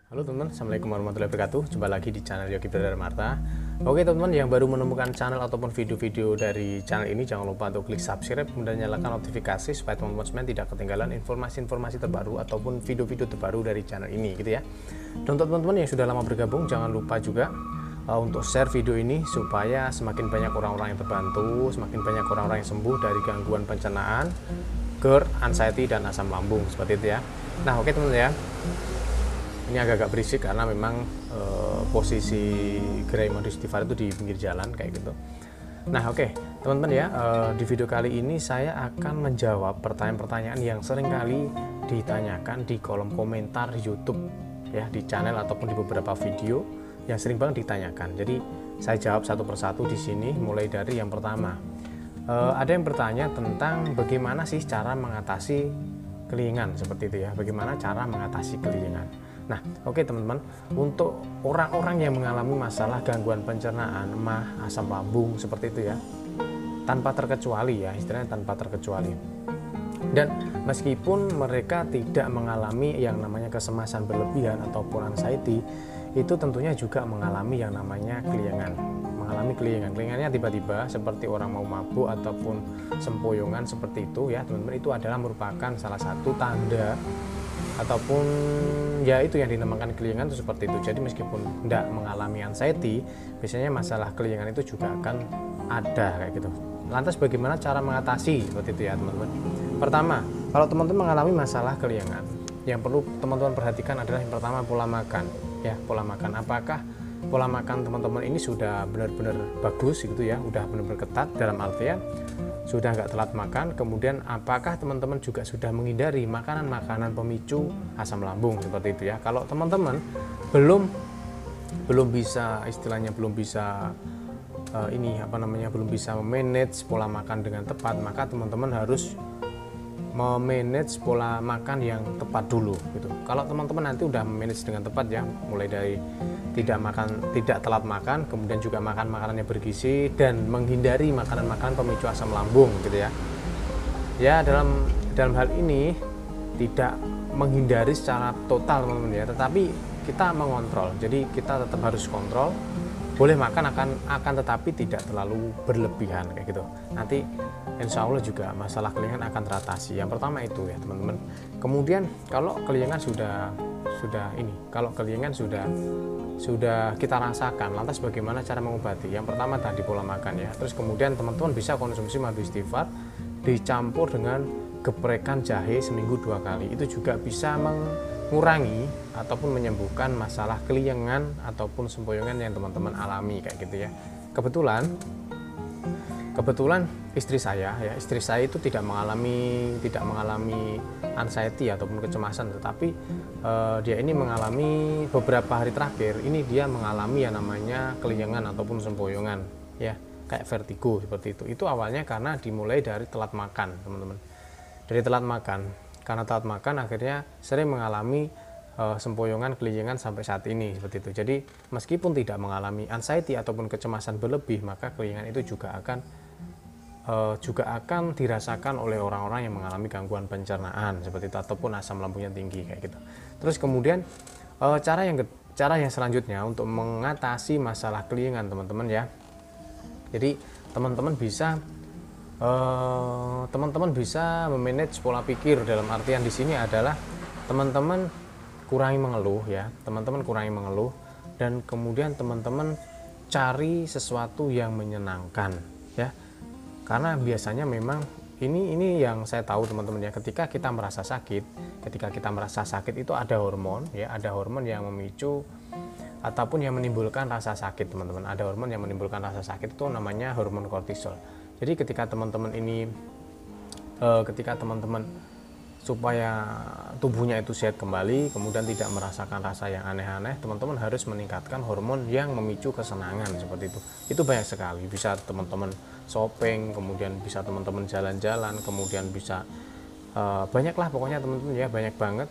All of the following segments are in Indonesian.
Halo teman-teman, Assalamualaikum warahmatullahi wabarakatuh. Jumpa lagi di channel Yogi Bradar Marta. Oke teman-teman, yang baru menemukan channel ataupun video-video dari channel ini, jangan lupa untuk klik subscribe kemudian nyalakan notifikasi supaya teman-teman semua tidak ketinggalan informasi-informasi terbaru ataupun video-video terbaru dari channel ini gitu ya. Dan untuk teman-teman yang sudah lama bergabung, jangan lupa juga untuk share video ini supaya semakin banyak orang-orang yang terbantu, semakin banyak orang-orang yang sembuh dari gangguan pencernaan, GERD, anxiety, dan asam lambung seperti itu ya. Nah oke teman-teman ya, ini agak-agak berisik karena memang posisi gerai modus Istighfar itu di pinggir jalan kayak gitu. Nah oke teman-teman ya, di video kali ini saya akan menjawab pertanyaan-pertanyaan yang sering kali ditanyakan di kolom komentar YouTube ya, di channel ataupun di beberapa video yang sering banget ditanyakan. Jadi saya jawab satu persatu di sini, mulai dari yang pertama. Ada yang bertanya tentang bagaimana sih cara mengatasi kelingan seperti itu ya, bagaimana cara mengatasi kelingan. Nah, oke teman-teman, untuk orang-orang yang mengalami masalah gangguan pencernaan, MAH, asam lambung seperti itu ya, tanpa terkecuali ya, istilahnya tanpa terkecuali. Dan meskipun mereka tidak mengalami yang namanya kecemasan berlebihan ataupun anxiety, itu tentunya juga mengalami yang namanya kelingan. Mengalami kelingan, kelingannya tiba-tiba seperti orang mau mabuk ataupun sempoyongan seperti itu ya, teman-teman, itu adalah merupakan salah satu tanda ataupun ya itu yang dinamakan kelingan itu seperti itu. Jadi meskipun tidak mengalami anxiety, biasanya masalah kelingan itu juga akan ada kayak gitu. Lantas bagaimana cara mengatasi seperti itu ya teman-teman. Pertama, kalau teman-teman mengalami masalah kelingan, yang perlu teman-teman perhatikan adalah yang pertama pola makan ya, pola makan. Apakah pola makan teman-teman ini sudah benar-benar bagus gitu ya, udah benar-benar ketat dalam artian sudah nggak telat makan. Kemudian apakah teman-teman juga sudah menghindari makanan-makanan pemicu asam lambung seperti itu ya. Kalau teman-teman belum bisa, istilahnya belum bisa belum bisa memanage pola makan dengan tepat, maka teman-teman harus memanage pola makan yang tepat dulu gitu. Kalau teman-teman nanti udah memanage dengan tepat ya, mulai dari tidak telat makan, kemudian juga makan makanan yang bergizi dan menghindari makanan-makanan pemicu asam lambung gitu ya. Ya, dalam hal ini tidak menghindari secara total teman-teman ya, tetapi kita mengontrol. Jadi kita tetap harus kontrol. Boleh makan akan tetapi tidak terlalu berlebihan kayak gitu. Nanti insya Allah juga masalah kelingan akan teratasi. Yang pertama itu ya teman-teman. Kemudian kalau kelingan sudah kita rasakan, lantas bagaimana cara mengobati? Yang pertama tadi pola makan ya. Terus kemudian teman-teman bisa konsumsi madu istighfar dicampur dengan geprekan jahe seminggu 2 kali. Itu juga bisa mengurangi ataupun menyembuhkan masalah kelingan ataupun sempoyongan yang teman-teman alami kayak gitu ya. Kebetulan istri saya itu tidak mengalami anxiety ataupun kecemasan, tetapi dia ini mengalami beberapa hari terakhir ini dia mengalami yang namanya kelingan ataupun sempoyongan ya, kayak vertigo seperti itu. Itu awalnya karena dimulai dari telat makan teman-teman. Dari telat makan, karena telat makan akhirnya sering mengalami sempoyongan, kelingan sampai saat ini seperti itu. Jadi meskipun tidak mengalami anxiety ataupun kecemasan berlebih, maka kelingan itu juga akan dirasakan oleh orang-orang yang mengalami gangguan pencernaan seperti itu ataupun asam lambungnya tinggi kayak gitu. Terus kemudian cara yang selanjutnya untuk mengatasi masalah kelingan teman-teman ya. Jadi teman-teman bisa memanage pola pikir, dalam artian di sini adalah teman-teman kurangi mengeluh dan kemudian teman-teman cari sesuatu yang menyenangkan ya. Karena biasanya memang ini yang saya tahu teman-teman ya, ketika kita merasa sakit itu ada hormon yang memicu ataupun yang menimbulkan rasa sakit teman-teman. Ada hormon yang menimbulkan rasa sakit, itu namanya hormon kortisol. Jadi ketika teman-teman supaya tubuhnya itu sehat kembali, kemudian tidak merasakan rasa yang aneh-aneh, teman-teman harus meningkatkan hormon yang memicu kesenangan seperti itu. Itu banyak sekali, bisa teman-teman shopping, kemudian bisa teman-teman jalan-jalan, kemudian bisa banyaklah pokoknya teman-teman ya, banyak banget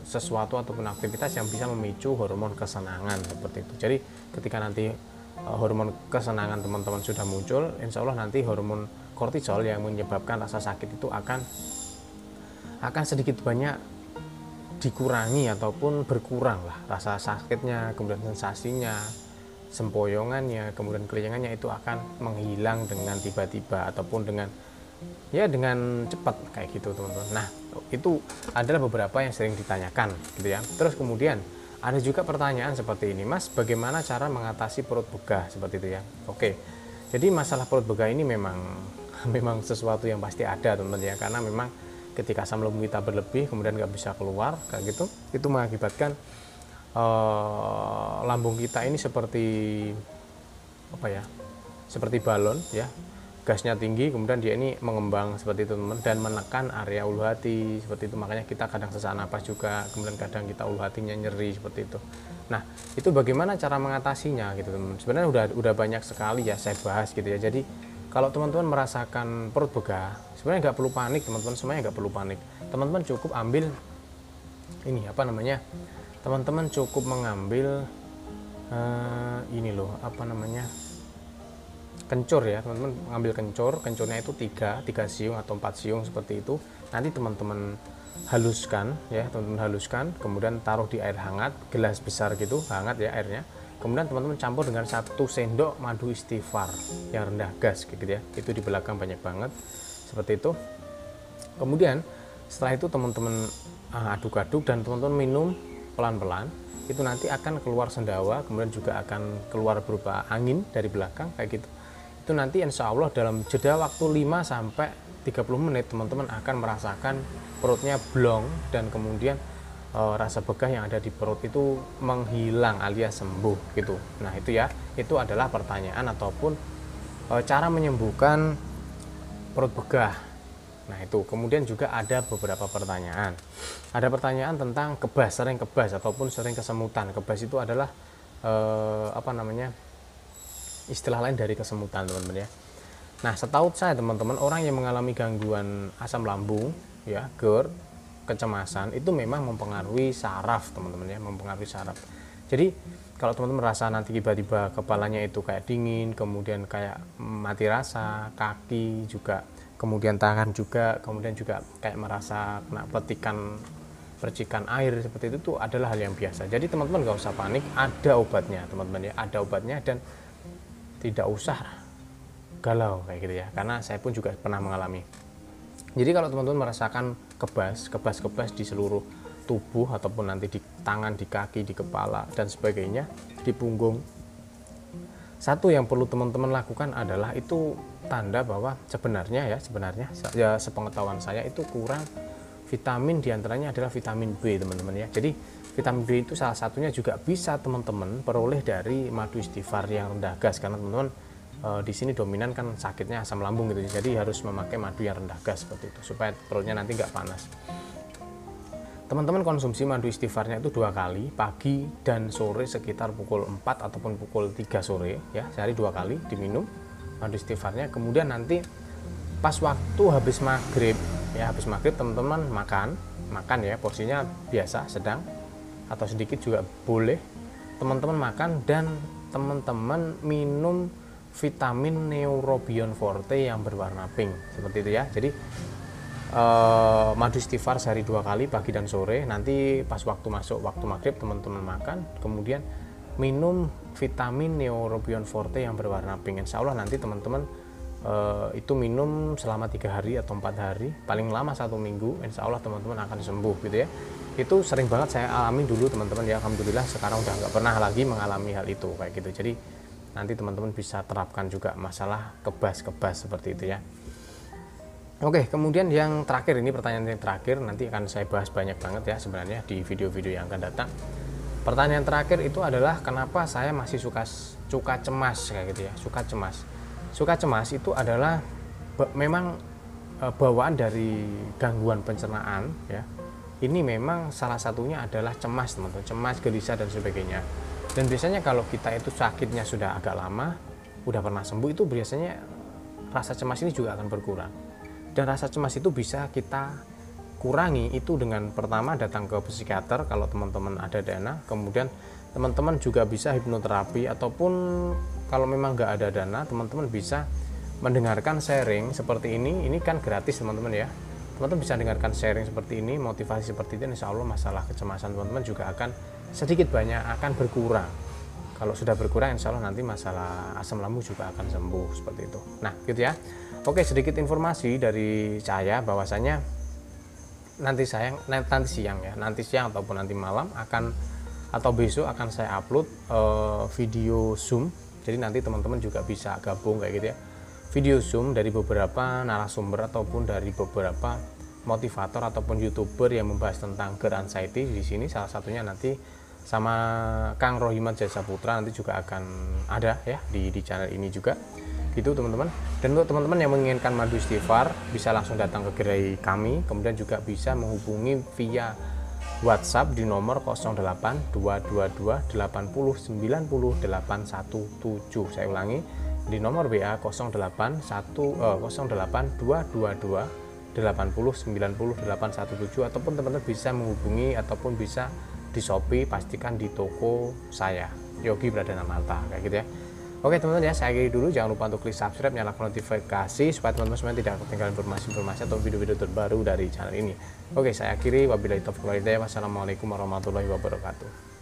sesuatu ataupun aktivitas yang bisa memicu hormon kesenangan seperti itu. Jadi ketika nanti hormon kesenangan teman-teman sudah muncul, insya Allah nanti hormon kortisol yang menyebabkan rasa sakit itu akan sedikit banyak dikurangi ataupun berkurang lah rasa sakitnya, kemudian sensasinya, sempoyongannya, kemudian kelingannya itu akan menghilang dengan tiba-tiba ataupun dengan cepat kayak gitu teman-teman. Nah, itu adalah beberapa yang sering ditanyakan gitu ya. Terus kemudian ada juga pertanyaan seperti ini, Mas, bagaimana cara mengatasi perut begah seperti itu ya. Oke. Jadi masalah perut begah ini memang sesuatu yang pasti ada teman-teman ya, karena memang ketika asam lambung kita berlebih kemudian nggak bisa keluar kayak gitu, itu mengakibatkan lambung kita ini seperti seperti balon ya, gasnya tinggi kemudian dia ini mengembang seperti itu teman, dan menekan area ulu hati seperti itu. Makanya kita kadang sesak napas juga, kemudian kadang kita ulu hatinya nyeri seperti itu. Nah, itu bagaimana cara mengatasinya gitu teman. Sebenarnya udah banyak sekali ya saya bahas gitu ya. Jadi kalau teman-teman merasakan perut begah, sebenarnya nggak perlu panik teman-teman, semuanya nggak perlu panik. Teman-teman cukup ambil ini teman-teman cukup mengambil kencur ya teman-teman, mengambil kencurnya itu 3 siung atau 4 siung seperti itu. Nanti teman-teman haluskan ya, haluskan, kemudian taruh di air hangat, gelas besar gitu, hangat ya airnya. Kemudian teman-teman campur dengan 1 sendok madu istighfar yang rendah gas gitu ya. Itu di belakang banyak banget seperti itu. Kemudian setelah itu teman-teman aduk-aduk dan teman-teman minum pelan-pelan. Itu nanti akan keluar sendawa, kemudian juga akan keluar berupa angin dari belakang kayak gitu. Itu nanti insya Allah dalam jeda waktu 5-30 menit teman-teman akan merasakan perutnya blong, dan kemudian rasa begah yang ada di perut itu menghilang alias sembuh gitu. Nah itu ya, itu adalah pertanyaan ataupun cara menyembuhkan perut begah. Nah itu kemudian juga ada beberapa pertanyaan. Ada pertanyaan tentang kebas, sering kebas ataupun sering kesemutan. Kebas itu adalah istilah lain dari kesemutan teman-teman ya. Nah setahu saya teman-teman, orang yang mengalami gangguan asam lambung ya, GERD, kecemasan itu memang mempengaruhi saraf teman-teman ya, mempengaruhi saraf. Jadi kalau teman-teman merasa nanti tiba-tiba kepalanya itu kayak dingin, kemudian kayak mati rasa, kaki juga, kemudian tangan juga, kemudian juga kayak merasa kena percikan air seperti itu adalah hal yang biasa. Jadi teman-teman nggak usah panik, ada obatnya teman-teman ya, ada obatnya, dan tidak usah galau kayak gitu ya, karena saya pun juga pernah mengalami. Jadi kalau teman-teman merasakan kebas di seluruh tubuh ataupun nanti di tangan, di kaki, di kepala dan sebagainya, di punggung, satu yang perlu teman-teman lakukan adalah itu tanda bahwa sebenarnya sepengetahuan saya itu kurang vitamin, diantaranya adalah vitamin B teman-teman ya. Jadi vitamin B itu salah satunya juga bisa teman-teman peroleh dari madu istighfar yang rendah gas, karena teman-teman di sini dominan kan sakitnya asam lambung gitu, jadi harus memakai madu yang rendah gas seperti itu supaya perutnya nanti nggak panas. Teman-teman konsumsi madu istighfarnya itu 2 kali, pagi dan sore sekitar pukul 4 ataupun pukul 3 sore ya, sehari 2 kali diminum madu istighfarnya. Kemudian nanti pas waktu habis maghrib teman-teman makan ya, porsinya biasa, sedang atau sedikit juga boleh teman-teman makan, dan teman-teman minum vitamin Neurobion Forte yang berwarna pink seperti itu ya. Jadi madu istighfar sehari 2 kali, pagi dan sore. Nanti pas waktu maghrib teman-teman makan, kemudian minum vitamin Neurobion Forte yang berwarna pink. Insya Allah nanti teman-teman itu minum selama 3 hari atau 4 hari, paling lama 1 minggu, insya Allah teman-teman akan sembuh gitu ya. Itu sering banget saya alami dulu teman-teman ya, alhamdulillah sekarang udah nggak pernah lagi mengalami hal itu kayak gitu. Jadi nanti teman-teman bisa terapkan juga masalah kebas seperti itu ya. Oke, kemudian yang terakhir, ini pertanyaan yang terakhir, nanti akan saya bahas banyak banget ya sebenarnya di video-video yang akan datang. Pertanyaan terakhir itu adalah kenapa saya masih suka cemas kayak gitu ya. Suka cemas itu adalah memang bawaan dari gangguan pencernaan ya. Ini memang salah satunya adalah cemas teman-teman, cemas, gelisah dan sebagainya. Dan biasanya kalau kita itu sakitnya sudah agak lama, udah pernah sembuh, itu biasanya rasa cemas ini juga akan berkurang. Dan rasa cemas itu bisa kita kurangi itu dengan pertama datang ke psikiater kalau teman-teman ada dana, kemudian teman-teman juga bisa hipnoterapi, ataupun kalau memang nggak ada dana teman-teman bisa mendengarkan sharing seperti ini kan gratis teman-teman ya. teman-teman bisa dengarkan sharing seperti ini, motivasi seperti itu, insya Allah masalah kecemasan teman-teman juga akan sedikit banyak akan berkurang. Kalau sudah berkurang, insya Allah nanti masalah asam lambung juga akan sembuh seperti itu. Nah, gitu ya. Oke, sedikit informasi dari saya bahwasanya nanti siang ataupun nanti malam atau besok akan saya upload video Zoom. Jadi nanti teman-teman juga bisa gabung kayak gitu ya. Video Zoom dari beberapa narasumber ataupun dari beberapa motivator ataupun YouTuber yang membahas tentang GER Anxiety. Di sini salah satunya nanti sama Kang Rohimat Jasa Putra nanti juga akan ada ya di channel ini juga gitu teman-teman. Dan untuk teman-teman yang menginginkan madu istighfar bisa langsung datang ke gerai kami, kemudian juga bisa menghubungi via WhatsApp di nomor 0822280900817. Saya ulangi, di nomor WA 0822280900817 ataupun teman-teman bisa menghubungi ataupun bisa di Shopee, pastikan di toko saya Yogi Pradana Marta kayak gitu ya. Oke teman-teman ya, saya akhiri dulu. Jangan lupa untuk klik subscribe, nyalakan notifikasi supaya teman-teman semua tidak ketinggalan informasi-informasi atau video-video terbaru dari channel ini. Oke, saya akhiri. Wabillahi taufiq wal hidayah. Wassalamualaikum warahmatullahi wabarakatuh.